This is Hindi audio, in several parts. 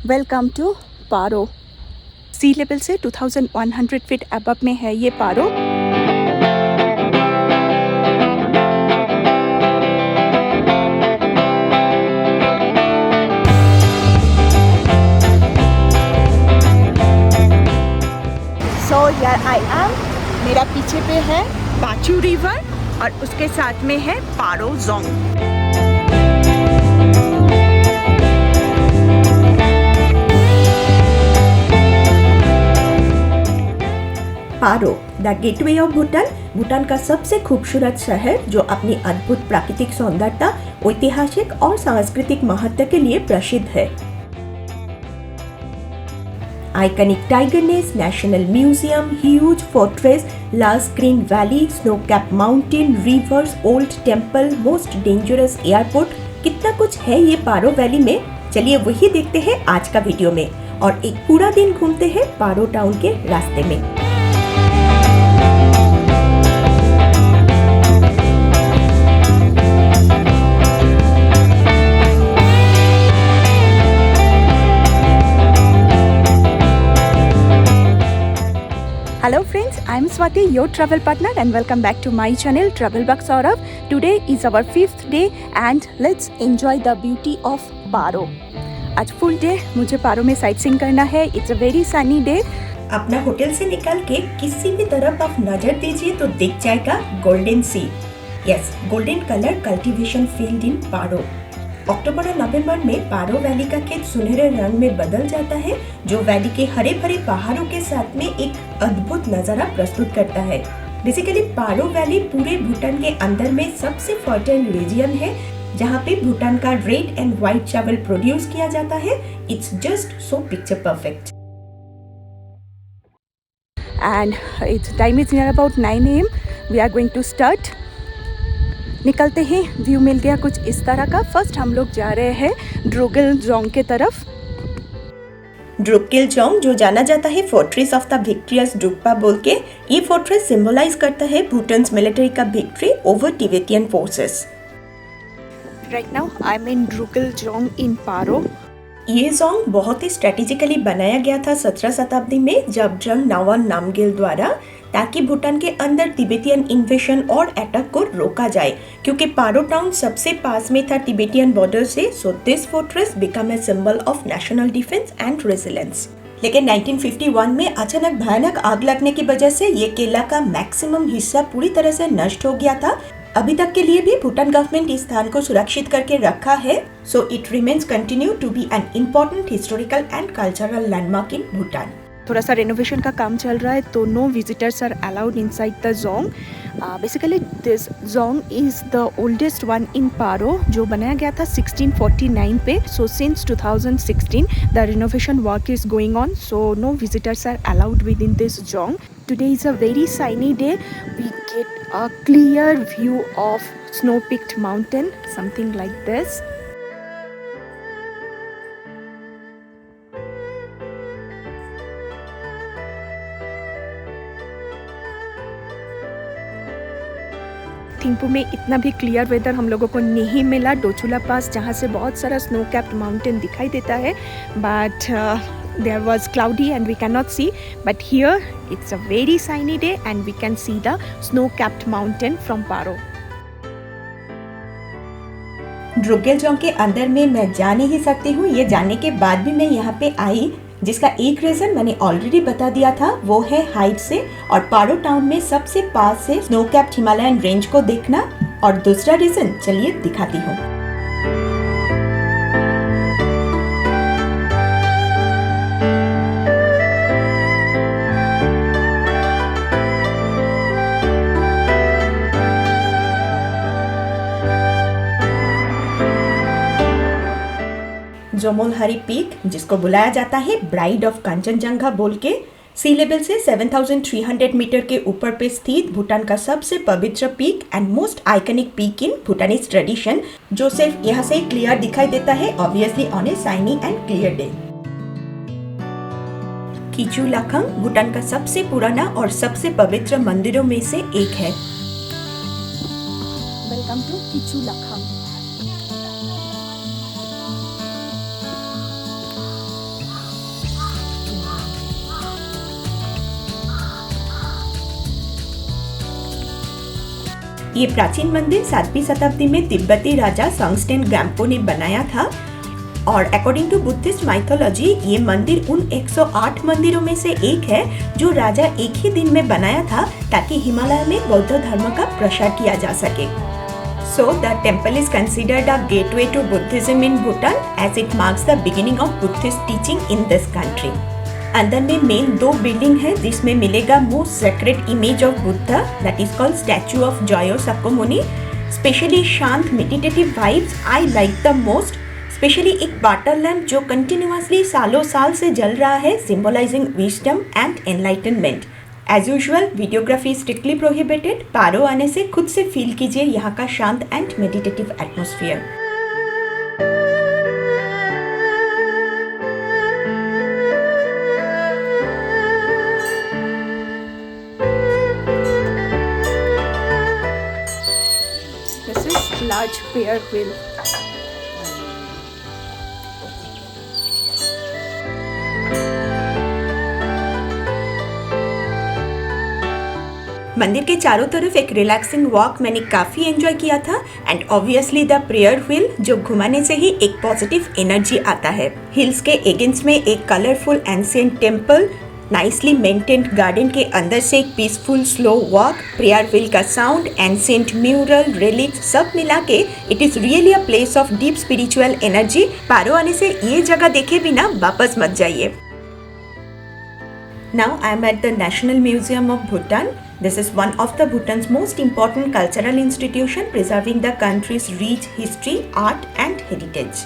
Welcome to Paro. Sea level से 2100 फीट अबव में है ये पारो। सो यार आई एम, मेरा पीछे पे है पाचू रिवर और उसके साथ में है Paro Dzong. Paro the gateway of Bhutan, Bhutan का सबसे खूबसूरत शहर जो अपनी अद्भुत प्राकृतिक सौंदर्यता, ऐतिहासिक और सांस्कृतिक महत्व के लिए प्रसिद्ध है। Iconic tiger nest, national museum, huge fortress, large green valley, snow cap mountain, reverse, old temple, most dangerous airport, कितना कुछ है ये पारो वैली में। चलिए वही देखते हैं आज का वीडियो में और एक पूरा दिन घूमते हैं पारो टाउन के रास्ते में। Hello friends, I am Swati, your travel partner, and welcome back to my channel Travel Bug Saurav. Today is our 5th day and let's enjoy the beauty of Paro. आज फुल डे मुझे पारो में साइट सीइंग करना है। It's a very sunny day. अपना होटल से निकल के किसी भी तरफ आप नजर दीजिए तो दिख जाएगा golden sea. Yes, golden colour cultivation field in Paro. अक्टूबर और नवंबर में पारो वैली का खेत सुनहरे रंग में बदल जाता है, जो वैली के हरे भरे पहाड़ों के साथ में एक अद्भुत नजारा प्रस्तुत करता है। बेसिकली पारो वैली पूरे भूटान के अंदर में सबसे फर्टाइल रीजन है, जहाँ पे भूटान का रेड एंड व्हाइट चावल प्रोड्यूस किया जाता है। It's just so picture perfect. And its time is near about 9 AM. We are going to start. निकलते हैं। व्यू मिल गया कुछ इस तरह का। फर्स्ट हम लोग जा रहे हैं ड्रुगेल जोंग के तरफ। ड्रुगेल जोंग जो जाना जाता है fortress of the victorious Drukpa बोल के, ये फोर्ट्रेस सिंबलाइज करता है भूटान मिलिट्री का victory over Tibetan forces. Right now I am in Drukgyel Dzong in Paro. ये जोंग बहुत ही स्ट्रेटेजिकली बनाया गया था 17 शताब्दी में जब जंग नावान नामगेल द्वारा, ताकि भूटान के अंदर तिब्बतियन इन्वेशन और अटैक को रोका जाए। क्योंकि पारो टाउन सबसे पास में था तिब्बतियन बॉर्डर से, so this fortress become a symbol of national defence and resilience. लेकिन 1951 में अचानक भयानक आग लगने की वजह से ये किला का मैक्सिमम हिस्सा पूरी तरह से नष्ट हो गया था। अभी तक के लिए भी भूटान गवर्नमेंट इस स्थान को सुरक्षित करके रखा है, so it remains continue to be an important historical and cultural landmark in Bhutan. थोड़ा सा रेनोवेशन का काम चल रहा है, तो no visitors are allowed inside the Dzong. Basically this Dzong is the oldest one in Paro, जो बनाया गया था 1649 पे। So since 2016 the renovation work is going on, so no visitors are allowed within this Dzong. Today is a very sunny day. We get a clear view of snow-peaked mountain, something like this. Thimphu में इतना भी क्लियर वेदर हम लोगों को नहीं मिला। डोचुला पास जहाँ से बहुत सारा स्नो कैप्ड माउंटेन दिखाई देता है, but there was cloudy and we cannot see, but here it's a very sunny day and we can see the snow capped mountain from Paro. Drukgyel Dzong के अंदर में मैं जा नहीं सकती हूँ। ये जाने के बाद भी मैं यहाँ पे आई, जिसका एक रीजन मैंने ऑलरेडी बता दिया था, वो है हाइट से और पारो टाउन में सबसे पास से स्नो कैप्ड हिमालयन रेंज को देखना। और दूसरा रीजन चलिए दिखाती हूँ। जोमोलहारी पीक, जिसको बुलाया जाता है ब्राइड ऑफ कंचनजंगा बोल के, सी लेवल से 7300 मीटर के ऊपर पे स्थित भूटान का सबसे पवित्र peak and most iconic peak in Bhutanese tradition, जो सिर्फ यहाँ से क्लियर दिखाई देता है obviously on a shiny and clear day. Kyichu Lhakhang Bhutan का सबसे पुराना और सबसे पवित्र मंदिरों में से एक है। Welcome to Kyichu Lhakhang. ये प्राचीन मंदिर 7वीं शताब्दी में तिब्बती राजा संगस्टेन ग्राम्पो ने बनाया था और अकॉर्डिंग टू बुद्धिस्ट माइथोलॉजी ये मंदिर उन 108 मंदिरों में से एक है जो राजा एक ही दिन में बनाया था ताकि हिमालय में बौद्ध धर्म का प्रसार किया जा सके। So the temple is considered a gateway to Buddhism in Bhutan as it marks the beginning of Buddhist teaching in this country. अंदर में मेन 2 बिल्डिंग है जिसमें मिलेगा most sacred image of Buddha that is called statue of Jowo Shakyamuni. Specially शांत meditative vibes I like the most. Specially एक वाटर लैम्प जो कंटिन्यूअसली सालों साल से जल रहा है, symbolising wisdom and enlightenment. As usual videography strictly prohibited. Paro आने से खुद से फील कीजिए यहाँ का शांत and meditative atmosphere. This is large prayer wheel. मंदिर के चारों तरफ एक रिलैक्सिंग वॉक मैंने काफ़ी एंजॉय किया था and obviously the prayer wheel जो घुमाने से ही एक पॉजिटिव एनर्जी आता है। हिल्स के एगेंस्ट में एक colourful ancient temple, nicely maintained garden के अंदर से एक peaceful slow walk, prayer wheel का साउंड, एंशिएंट म्यूरल, रिलिक्स सब मिला के it is really a place of deep spiritual energy. Paro आने से ये जगह देखे बिना वापस मत जाइए। Now I am at the National Museum of Bhutan. This is one of the Bhutan's most important cultural institution preserving the country's rich history, art and heritage.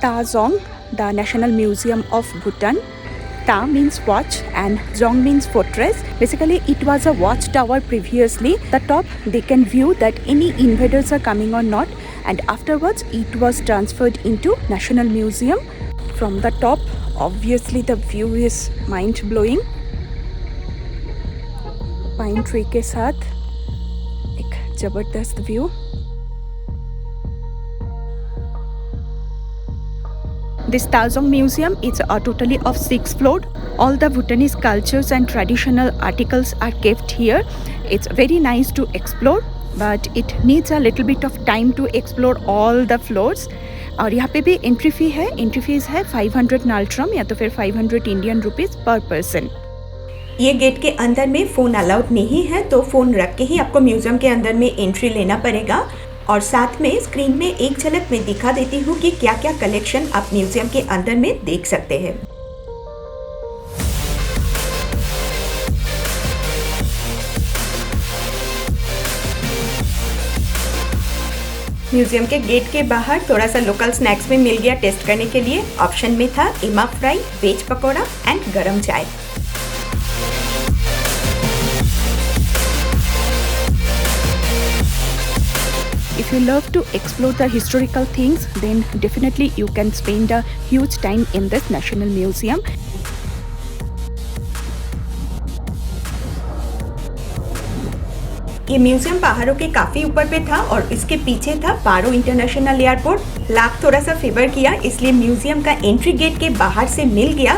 Ta Zong, the National Museum of Bhutan. Ta means watch and Zong means fortress. Basically, it was a watchtower previously. The top, they can view that any invaders are coming or not. And afterwards, it was transferred into National Museum. From the top, obviously the view is mind-blowing. Pine tree के साथ एक जबरदस्त view. This Tazong Museum is totally of 6 floors. All the Bhutanese cultures and traditional articles are kept here. It's very nice to explore, but it needs a little bit of time to explore all the floors. और यहाँ पे भी एंट्री फी है। एंट्री फीस है 500 नाल्ट्रम या तो फिर 500 इंडियन रुपीज़ पर पर्सन। ये गेट के अंदर में फ़ोन अलाउड नहीं है, तो फ़ोन रख के ही आपको म्यूज़ियम के अंदर में एंट्री लेना पड़ेगा। और साथ में स्क्रीन में एक झलक में दिखा देती हूँ कि क्या क्या कलेक्शन आप म्यूज़ियम के अंदर में देख सकते हैं। म्यूज़ियम के गेट के बाहर थोड़ा सा लोकल स्नैक्स में मिल गया टेस्ट करने के लिए। ऑप्शन में था इमा फ्राई, वेज पकौड़ा एंड गरम चाय। If you love to explore the historical things, then definitely you can spend a huge time in this National Museum. ये म्यूजियम पहाड़ों के काफी ऊपर पे था और इसके पीछे था पारो इंटरनेशनल एयरपोर्ट। लाख थोड़ा सा फेवर किया, इसलिए म्यूजियम का एंट्री गेट के बाहर से मिल गया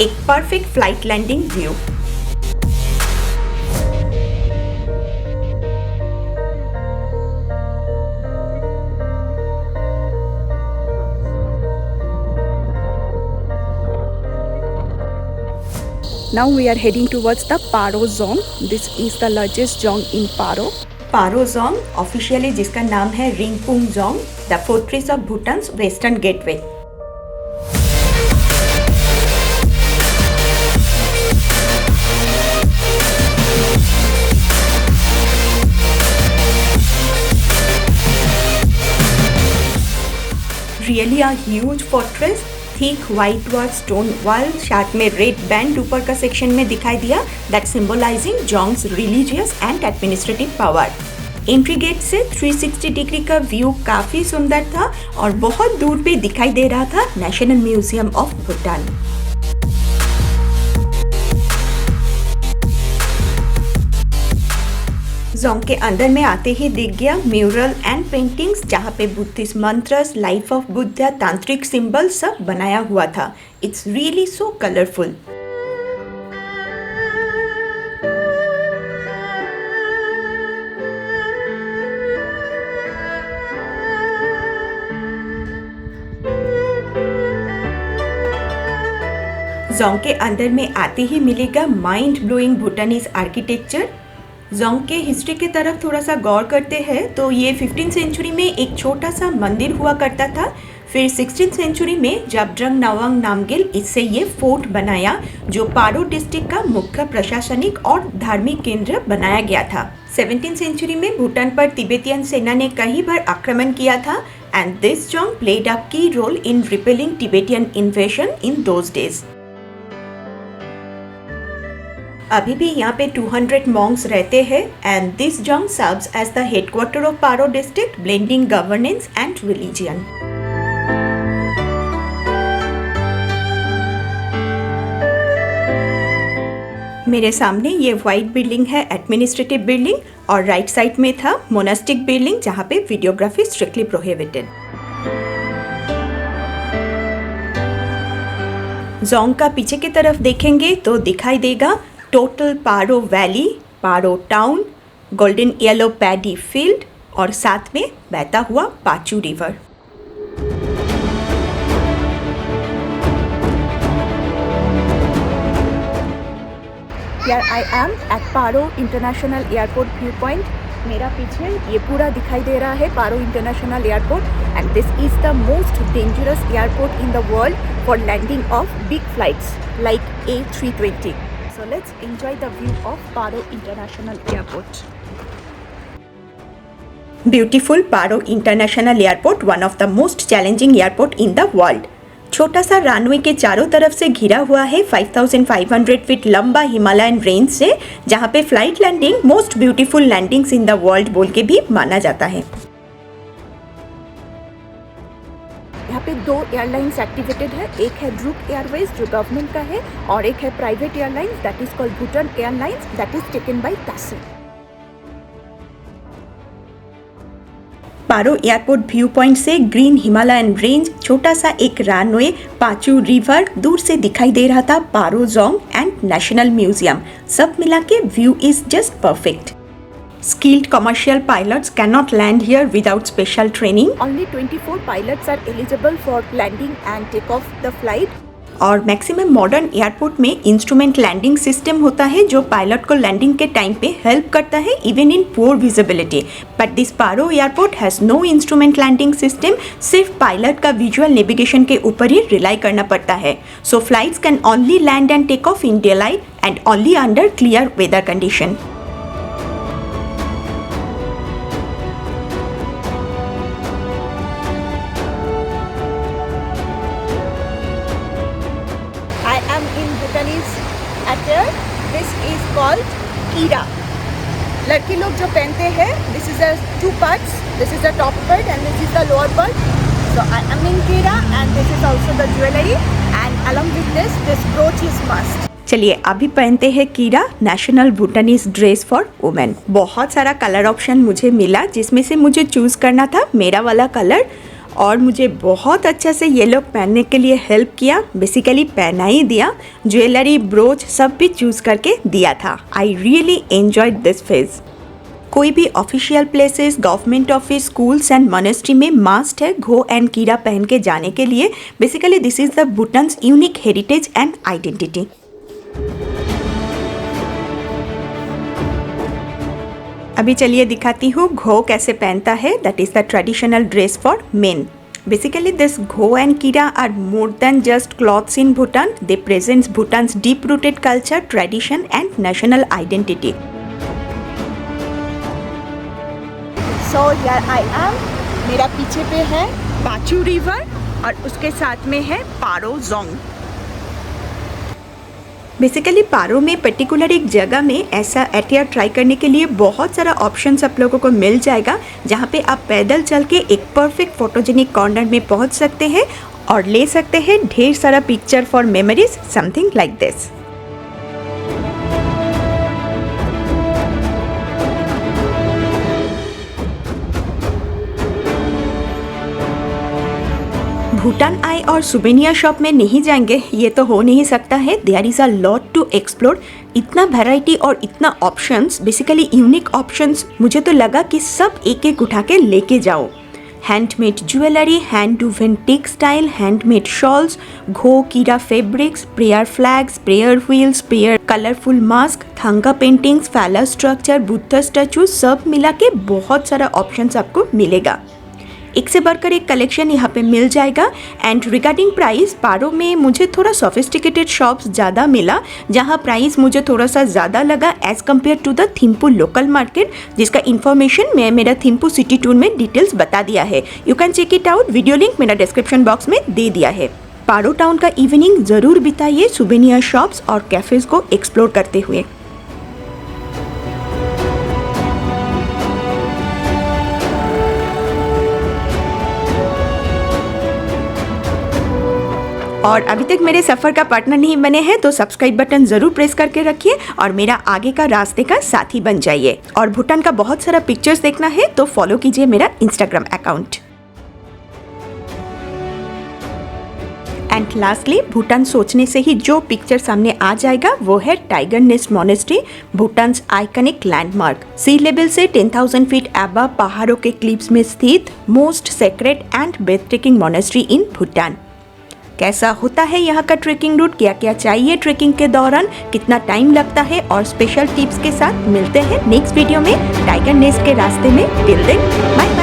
एक perfect flight landing view. Now we are heading towards the Paro Zong. This is the largest zong in Paro. Paro Dzong officially जिसका नाम है Rinpung Dzong, the fortress of Bhutan's western gateway. Really a huge fortress, thick white wall stone wall, साथ में रेड बैंड ऊपर का सेक्शन में दिखाई दिया that symbolising Dzong's religious and administrative power. Entry gate से 360 डिग्री का व्यू काफी सुंदर था और बहुत दूर पे दिखाई दे रहा था national museum of Bhutan. Jong के अंदर में आते ही दिख गया म्यूरल एंड पेंटिंग्स, जहाँ पे बुद्धिस्ट मंत्रस, लाइफ ऑफ बुद्धा, तांत्रिक सिंबल सब बनाया हुआ था। It's really so colourful. Jong के अंदर में आते ही मिलेगा माइंड ब्लोइंग भूटानीज आर्किटेक्चर। जोंग के हिस्ट्री की तरफ थोड़ा सा गौर करते हैं तो ये 15th सेंचुरी में एक छोटा सा मंदिर हुआ करता था। फिर 16th सेंचुरी में जबद्रंग नवांग नामग्याल इससे ये फोर्ट बनाया जो पारो डिस्ट्रिक्ट का मुख्य प्रशासनिक और धार्मिक केंद्र बनाया गया था। 17th सेंचुरी में भूटान पर तिब्बतियन सेना ने कई बार आक्रमण किया था and this Dzong played a key role in repelling Tibetan invasion in those days. अभी भी यहाँ पे 200 मॉन्क्स रहते हैं and this Dzong serves as the headquarter of Paro district blending governance and religion. मेरे सामने ये व्हाइट बिल्डिंग है एडमिनिस्ट्रेटिव बिल्डिंग और राइट साइड में था मोनास्टिक बिल्डिंग जहाँ पे वीडियोग्राफी स्ट्रिक्टली प्रोहिबिटेड। जोंग का पीछे की तरफ देखेंगे तो दिखाई देगा total Paro valley, Paro town, golden yellow paddy field और साथ में बहता हुआ Pachu river. Here I am at Paro International Airport view point. मेरा पीछे ये पूरा दिखाई दे रहा है Paro international airport and this is the most dangerous airport in the world for landing of big flights like A320। So let's enjoy the view of Paro International Airport. Beautiful Paro International Airport, one of the most challenging airport in the world. छोटा सा रनवे के चारों तरफ से घिरा हुआ है 5500 फीट लंबा हिमालयन रेंज से, जहाँ पे flight landing most beautiful landings in the world बोल के भी माना जाता है। यहाँ पे 2 एयरलाइंस एक्टिवेटेड है, एक है ड्रूक एयरवेज जो गवर्नमेंट का है और एक है private airlines that is called Bhutan airlines that is taken by तासिल। पारो एयरपोर्ट व्यू पॉइंट से ग्रीन हिमालयन रेंज, छोटा सा एक रनवे, पाचू रिवर, दूर से दिखाई दे रहा था पारो जोंग एंड नेशनल म्यूजियम। सब मिला के view is just perfect. Skilled commercial pilots cannot land here without special training. Only 24 pilots are eligible for landing and take off the flight. और मैक्सिमम मॉडर्न एयरपोर्ट में इंस्ट्रूमेंट लैंडिंग सिस्टम होता है जो पायलट को लैंडिंग के टाइम पे हेल्प करता है even in poor visibility. But this Paro airport has no instrument landing system, सिर्फ पायलट का विजुअल नेविगेशन के ऊपर ही रिलाई करना पड़ता है। So flights can only land and take off in daylight and only under clear weather condition. I am in Bhutanese attire. This is called kira. लड़की लोग जो पहनते हैं, this is the 2 parts. This is the top part and this is the lower part. So I am in kira and this is also the jewelry and along with this brooch is must. चलिए अभी पहनते हैं kira, national Bhutanese dress for women. बहुत सारा कलर ऑप्शन मुझे मिला जिसमें से मुझे चूज़ करना था मेरा वाला कलर और मुझे बहुत अच्छा से ये लोग पहनने के लिए हेल्प किया, बेसिकली पहना ही दिया, ज्वेलरी ब्रोच सब भी चूज़ करके दिया था। I really enjoyed this phase. कोई भी official places, government office, schools and monastery में मास्ट है घो एंड कीरा पहन के जाने के लिए। Basically this is the Bhutan's unique heritage and identity. अभी चलिए दिखाती हूँ घो कैसे पहनता है। That is the traditional dress for main. Basically, this Gho and Kira are more than just clothes in Bhutan. They present Bhutan's deep-rooted culture, tradition, and national identity. So here I am. मेरा पीछे पे है पाचू रिवर और उसके साथ में है पारो जोंग। बेसिकली पारो में पर्टिकुलर एक जगह में ऐसा एटियर ट्राई करने के लिए बहुत सारा ऑप्शंस आप लोगों को मिल जाएगा, जहाँ पे आप पैदल चल के एक परफेक्ट फोटोजेनिक कॉर्नर में पहुँच सकते हैं और ले सकते हैं ढेर सारा picture for memories, something like this. Bhutan आए और सुवेनियर शॉप में नहीं जाएंगे ये तो हो नहीं सकता है। There is a lot to explore. इतना वैरायटी और इतना ऑप्शंस, बेसिकली यूनिक ऑप्शंस, मुझे तो लगा कि सब एक एक उठा के लेके जाओ। Handmade jewellery, hand woven textile, handmade shawls, gho kira fabrics, prayer flags, prayer wheels, prayer colourful mask, thangka paintings, phallus structure, Buddha statue, सब मिला के बहुत सारा ऑप्शंस आपको मिलेगा। एक से बढ़कर एक कलेक्शन यहाँ पे मिल जाएगा। एंड रिगार्डिंग प्राइस, पारो में मुझे थोड़ा सोफिस्टिकेटेड शॉप्स ज़्यादा मिला, जहाँ प्राइस मुझे थोड़ा सा ज़्यादा लगा as compare to the Thimphu local market, जिसका इन्फॉर्मेशन मैं मेरा थिम्पू सिटी टूर में डिटेल्स बता दिया है। You can check it out, video link मेरा डिस्क्रिप्शन बॉक्स में दे दिया है। पारो टाउन का इवनिंग ज़रूर बिताइए सुवेनियर शॉप्स और कैफ़ेज़ को एक्सप्लोर करते हुए। और अभी तक मेरे सफ़र का पार्टनर नहीं बने हैं तो सब्सक्राइब बटन ज़रूर प्रेस करके रखिए और मेरा आगे का रास्ते का साथी बन जाइए। और भूटान का बहुत सारा पिक्चर्स देखना है तो फॉलो कीजिए मेरा Instagram account. And lastly, Bhutan सोचने से ही जो पिक्चर सामने आ जाएगा वो है tiger nest monastery, Bhutan iconic landmark. Sea level से 10,000 फीट अबव पहाड़ों के क्लिप्स में स्थित most sacred and breathtaking monastery in Bhutan. कैसा होता है यहाँ का ट्रेकिंग रूट, क्या क्या चाहिए ट्रेकिंग के दौरान, कितना टाइम लगता है और स्पेशल टिप्स के साथ मिलते हैं नेक्स्ट वीडियो में टाइगर नेस्ट के रास्ते में। Till then bye bye.